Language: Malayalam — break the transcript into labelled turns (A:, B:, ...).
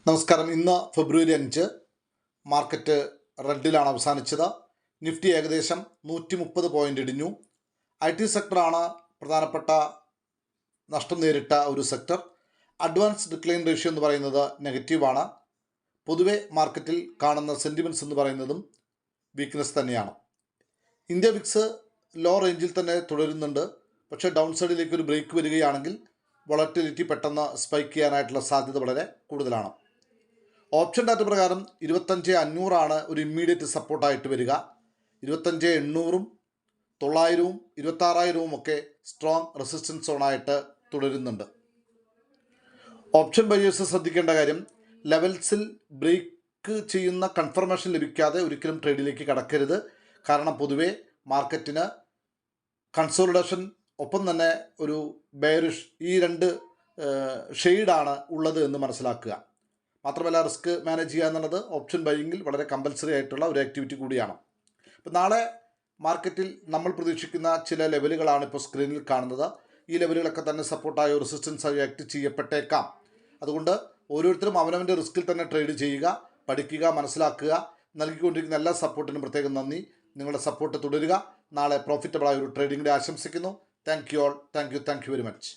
A: നമസ്കാരം. ഇന്ന് ഫെബ്രുവരി 5 മാർക്കറ്റ് റെഡിലാണ് അവസാനിച്ചത്. നിഫ്റ്റി ഏകദേശം 130 പോയിൻ്റ് ഇടിഞ്ഞു. IT സെക്ടറാണ് പ്രധാനപ്പെട്ട നഷ്ടം നേരിട്ട ഒരു സെക്ടർ. അഡ്വാൻസ് ഡിക്ലൈൻ റേഷ്യോ എന്ന് പറയുന്നത് നെഗറ്റീവാണ്. പൊതുവെ മാർക്കറ്റിൽ കാണുന്ന സെൻറ്റിമെൻറ്റ്സ് എന്ന് പറയുന്നതും വീക്ക്നെസ് തന്നെയാണ്. ഇന്ത്യ വിക്സ് ലോ റേഞ്ചിൽ തന്നെ തുടരുന്നുണ്ട്. പക്ഷേ ഡൗൺ സൈഡിലേക്ക് ഒരു ബ്രേക്ക് വരികയാണെങ്കിൽ വോളറ്റിലിറ്റി പെട്ടെന്ന് സ്പൈക്ക് ചെയ്യാനായിട്ടുള്ള സാധ്യത വളരെ കൂടുതലാണ്. ഓപ്ഷൻ ഡാറ്റ പ്രകാരം 25,500 ഒരു ഇമ്മീഡിയറ്റ് സപ്പോർട്ടായിട്ട് വരിക. 25,800 900 26,000 ഒക്കെ സ്ട്രോങ് റെസിസ്റ്റൻസ് സോണായിട്ട് തുടരുന്നുണ്ട്. ഓപ്ഷൻ ബയേഴ്സ് ശ്രദ്ധിക്കേണ്ട കാര്യം, ലെവൽസിൽ ബ്രേക്ക് ചെയ്യുന്ന കൺഫർമേഷൻ ലഭിക്കാതെ ഒരിക്കലും ട്രേഡിലേക്ക് കടക്കരുത്. കാരണം പൊതുവേ മാർക്കറ്റിന് കൺസോളിഡേഷൻ ഒപ്പം തന്നെ ഒരു ബെയറിഷ് ഈ രണ്ട് ഷെയ്ഡാണ് ഉള്ളത് എന്ന് മനസ്സിലാക്കുക. മാത്രമല്ല റിസ്ക് മാനേജ് ചെയ്യുക എന്നുള്ളത് ഓപ്ഷൻ ബൈയിങ്ങിൽ വളരെ കമ്പൽസറി ആയിട്ടുള്ള ഒരു ആക്ടിവിറ്റി കൂടിയാണ്. അപ്പോൾ നാളെ മാർക്കറ്റിൽ നമ്മൾ പ്രതീക്ഷിക്കുന്ന ചില ലെവലുകളാണ് ഇപ്പോൾ സ്ക്രീനിൽ കാണുന്നത്. ഈ ലെവലുകളൊക്കെ തന്നെ സപ്പോർട്ടായോ റെസിസ്റ്റൻസായോ ആക്ട് ചെയ്യപ്പെട്ടേക്കാം. അതുകൊണ്ട് ഓരോരുത്തരും അവനവൻ്റെ റിസ്കിൽ തന്നെ ട്രേഡ് ചെയ്യുക, പഠിക്കുക, മനസ്സിലാക്കുക. നൽകിക്കൊണ്ടിരിക്കുന്ന എല്ലാ സപ്പോർട്ടിനും പ്രത്യേകം നന്ദി. നിങ്ങളുടെ സപ്പോർട്ട് തുടരുക. നാളെ പ്രോഫിറ്റബിളായ ഒരു ട്രേഡിങ്ങിനെ ആശംസിക്കുന്നു. Thank you all. Thank you very much.